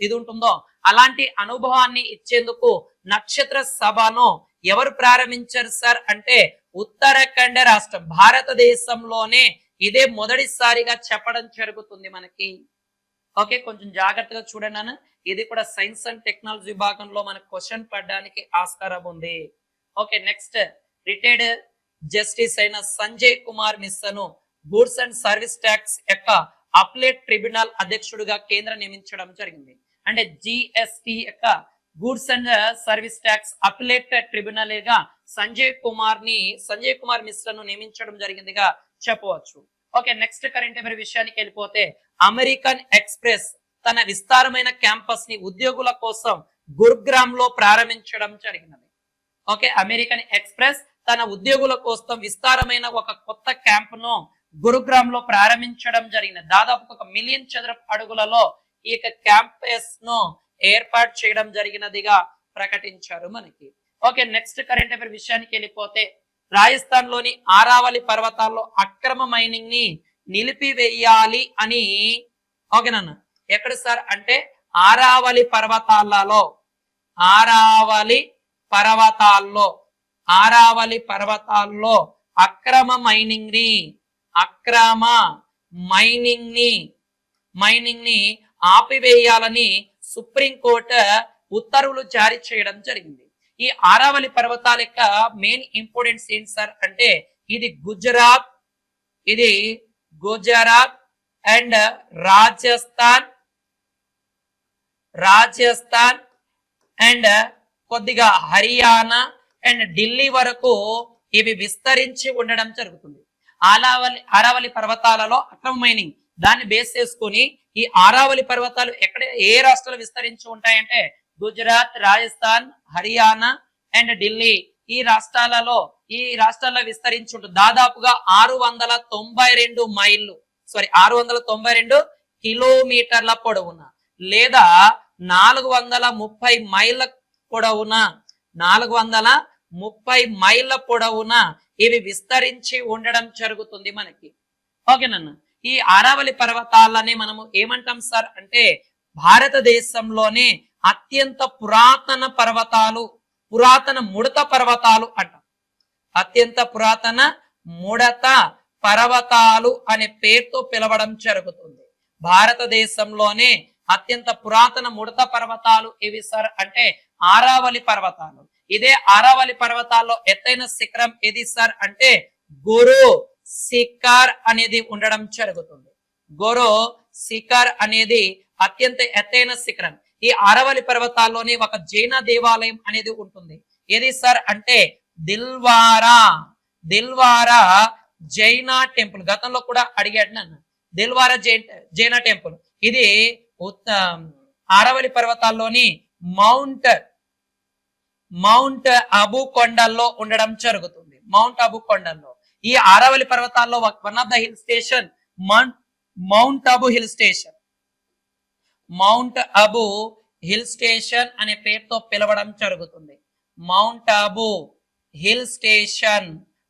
ఇది ఉంటుందో అలాంటి అనుభవాన్ని ఇచ్చేందుకు నక్షత్ర సభను ఎవరు ప్రారంభించారు సార్ అంటే ఉత్తరాఖండ్ రాష్ట్రం. భారతదేశంలోనే ఇదే మొదటిసారిగా చెప్పడం జరుగుతుంది మనకి. ఓకే, కొంచెం జాగ్రత్తగా చూడండి అన్న. ఇది కూడా సైన్స్ అండ్ టెక్నాలజీ విభాగంలో మనకు క్వశ్చన్ పడడానికి ఆస్కారం ఉంది. ఓకే, నెక్స్ట్ రిటైర్డ్ జస్టిస్ అయిన సంజయ్ కుమార్ మిశ్రాను గూడ్స్ అండ్ సర్వీస్ ట్యాక్స్ యొక్క అప్లేట్ ట్రిబ్యునల్ అధ్యక్షుడిగా కేంద్రం నియమించడం జరిగింది. అంటే జిఎస్టి యొక్క goods and service tax appellate tribunal గా సంజయ్ కుమార్ మిశ్రాను నియమించడం జరిగిందిగా చెప్పవచ్చు. ఓకే, నెక్స్ట్ కరెంట్ అఫైర్ విషయానికి వెళ్ళిపోతే అమెరికన్ ఎక్స్ప్రెస్ తన విస్తారమైన క్యాంపస్ ని ఉద్యోగుల కోసం గురుగ్రామ్ లో ప్రారంభించడం జరిగినది. ఓకే, అమెరికన్ ఎక్స్ప్రెస్ తన ఉద్యోగుల కోసం విస్తారమైన ఒక కొత్త క్యాంప్ ను గురుగ్రామ్ లో ప్రారంభించడం జరిగినది. దాదాపు 1 మిలియన్ చదరపు అడుగులలో ఈ యొక్క క్యాంపస్ ను ఏర్పాటు చేయడం జరిగినదిగా ప్రకటించారు మనకి. ఓకే, నెక్స్ట్ కరెంట్ అఫైర్ విషయానికి వెళ్ళిపోతే రాజస్థాన్ లోని ఆరావళి పర్వతాల్లో అక్రమ మైనింగ్ ని నిలిపివేయాలి అని ఓకేనన్న ఎక్కడ సార్ అంటే ఆరావళి పర్వతాల్లో ఆరావళి పర్వతాల్లో అక్రమ మైనింగ్ ని ఆపివేయాలని సుప్రీంకోర్టు ఉత్తర్వులు జారీ చేయడం జరిగింది. ఈ ఆరావళి పర్వతాల యొక్క మెయిన్ ఇంపార్టెన్స్ ఏంటి సార్ అంటే ఇది గుజరాత్ అండ్ రాజస్థాన్ అండ్ కొద్దిగా హర్యానా అండ్ ఢిల్లీ వరకు ఇవి విస్తరించి ఉండడం జరుగుతుంది. ఆరావళి పర్వతాలలో అక్రమ మైనింగ్ దాన్ని బేస్ చేసుకుని ఈ ఆరావళి పర్వతాలు ఏ రాష్ట్రాలు విస్తరించి ఉంటాయంటే గుజరాత్, రాజస్థాన్, హర్యానా అండ్ ఢిల్లీ ఈ రాష్ట్రాల్లో విస్తరించి ఉంటుంది. దాదాపుగా 692 కిలోమీటర్ల పొడవున లేదా 430 మైళ్ళ పొడవున ఇవి విస్తరించి ఉండడం జరుగుతుంది మనకి. ఓకేనన్న, ఈ ఆరావళి పర్వతాలని మనము ఏమంటాం సార్ అంటే భారతదేశంలోనే అత్యంత పురాతన ముడత పర్వతాలు అంటాం. అత్యంత పురాతన ముడత పర్వతాలు అనే పేరుతో పిలవడం జరుగుతుంది. భారతదేశంలోనే అత్యంత పురాతన ముడత పర్వతాలు ఏవి సార్ అంటే ఆరావళి పర్వతాలు. ఇదే ఆరావళి పర్వతాల్లో ఎత్తైన శిఖరం ఏది సార్ అంటే గురు శిఖర్ అనేది ఉండడం జరుగుతుంది. గురు శిఖర్ అనేది అత్యంత ఎత్తైన శిఖరం. ఈ ఆరావళి పర్వతాల్లోనే ఒక జైన దేవాలయం అనేది ఉంటుంది. ఏది సార్ అంటే దిల్వారా జైన టెంపుల్. గతంలో కూడా అడిగాడు నన్ను. దిల్వారా జైన టెంపుల్ ఇది ఆరావళి పర్వతాల్లోని మౌంట్ అబు కొండల్లో ఉండడం జరుగుతుంది. మౌంట్ అబు కొండల్లో ఈ ఆరావళి పర్వతాల్లో one of the hill station Mount Abu hill station అనే పేరుతో పిలవడం జరుగుతుంది. Mount Abu hill station.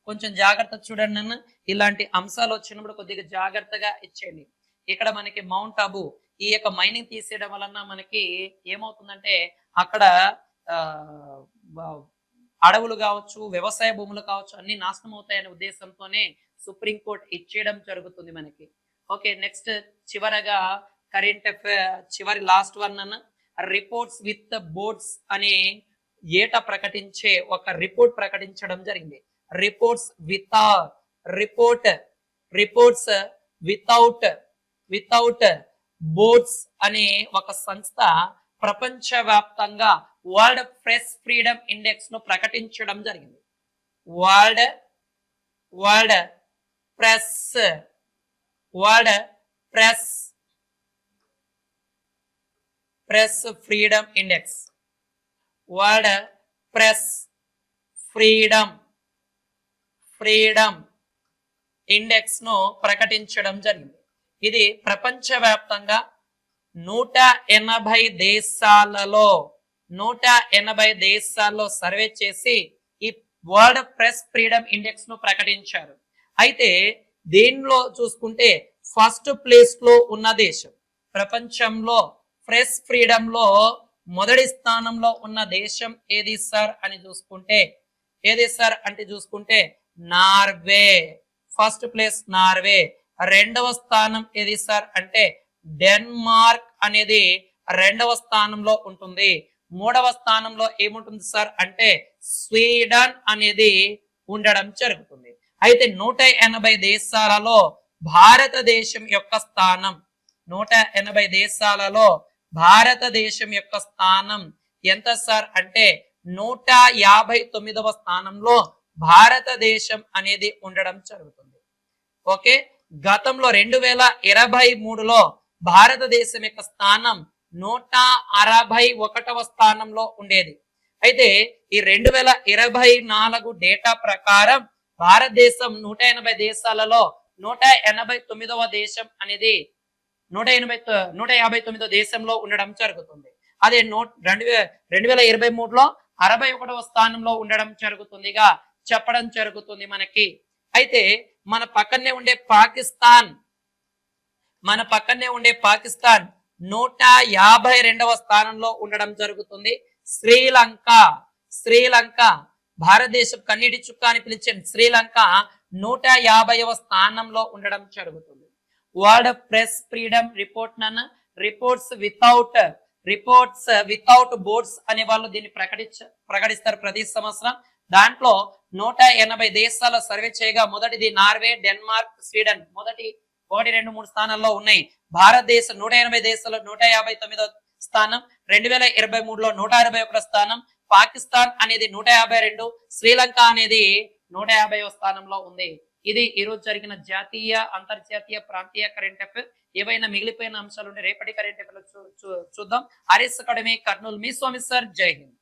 కొంచెం జాగ్రత్త చూడండి నన్ను. ఇలాంటి అంశాలు వచ్చినప్పుడు కొద్దిగా జాగ్రత్తగా ఇచ్చేయండి. ఇక్కడ మనకి మౌంట్ అబు ఈ యొక్క మైనింగ్ తీసేయడం వలన మనకి ఏమవుతుందంటే అక్కడ అడవులు కావచ్చు, వ్యవసాయ భూములు కావచ్చు అన్ని నాశనం అవుతాయనే ఉద్దేశంతోనే సుప్రీంకోర్టు ఇచ్చేయడం జరుగుతుంది మనకి. ఓకే, నెక్స్ట్ చివరగా చివరి లాస్ట్ వన్ అన్న రిపోర్ట్స్ విత్ బోర్డ్స్ అనే ప్రకటించే ఒక రిపోర్ట్ ప్రకటించడం జరిగింది. రిపోర్ట్స్ వితౌట్ బోర్డ్స్ అనే ఒక సంస్థ ప్రపంచవ్యాప్తంగా వరల్డ్ ప్రెస్ ఫ్రీడమ్ ఇండెక్స్ ను ప్రకటించడం జరిగింది. వరల్డ్ ప్రెస్ ఫ్రీడమ్ ఇండెక్స్ ను ప్రకటించడం జరిగింది. ఇది ప్రపంచవ్యాప్తంగా 180 దేశాలలో సర్వే చేసి ఈ వరల్డ్ ప్రెస్ ఫ్రీడమ్ ఇండెక్స్ ను ప్రకటించారు. అయితే దీనిలో చూసుకుంటే ఫస్ట్ ప్లేస్ లో ఉన్న దేశం, ప్రపంచంలో ప్రెస్ ఫ్రీడమ్ లో మొదటి స్థానంలో ఉన్న దేశం ఏది సార్ అంటే చూసుకుంటే నార్వే. First place Norway. రెండవ స్థానం ఏది సార్ అంటే డెన్మార్క్ అనేది రెండవ స్థానంలో ఉంటుంది. మూడవ స్థానంలో ఏముంటుంది సార్ అంటే స్వీడన్ అనేది ఉండడం జరుగుతుంది. అయితే 180 దేశాలలో భారతదేశం యొక్క స్థానం 180 దేశాలలో భారతదేశం యొక్క స్థానం ఎంత సార్ అంటే 159వ స్థానంలో భారతదేశం అనేది ఉండడం జరుగుతుంది. ఓకే, గతంలో 2023లో భారతదేశం యొక్క స్థానం 161వ స్థానంలో ఉండేది. అయితే ఈ 2024 డేటా ప్రకారం భారతదేశం 180 దేశాలలో 189వ దేశం అనేది 159వ దేశంలో ఉండడం జరుగుతుంది. అదే 2023లో 61వ స్థానంలో ఉండడం జరుగుతుందిగా చెప్పడం జరుగుతుంది మనకి. అయితే మన పక్కనే ఉండే పాకిస్తాన్ 152వ స్థానంలో ఉండడం జరుగుతుంది. శ్రీలంక భారతదేశం కన్నీటి చుక్క అని పిలిచే శ్రీలంక 150వ స్థానంలో ఉండడం జరుగుతుంది. వరల్డ్ ప్రెస్ ఫ్రీడమ్ రిపోర్ట్ నన్ను రిపోర్ట్స్ వితౌట్ బోర్డ్స్ అనే వాళ్ళు దీన్ని ప్రకటిస్తారు ప్రతి సంవత్సరం. దాంట్లో 180 దేశాల సర్వే చేయగా మొదటిది నార్వే, డెన్మార్క్, స్వీడన్ మొదటి 1, 2, 3 స్థానాల్లో ఉన్నాయి. భారతదేశం 180 దేశాలు 159వ స్థానం, 2023లో 161 స్థానం, పాకిస్తాన్ అనేది 152, శ్రీలంక అనేది 150వ స్థానంలో ఉంది. ఇది ఈరోజు జరిగిన జాతీయ, అంతర్జాతీయ, ప్రాంతీయ కరెంట్ అఫైర్. ఏవైనా మిగిలిపోయిన అంశాలు ఉంటే రేపటి కరెంట్ అఫైర్ చూద్దాం. ఆర్ఎస్ అకాడమీ కర్నూలు, మీ స్వామి సార్. జై హింద్.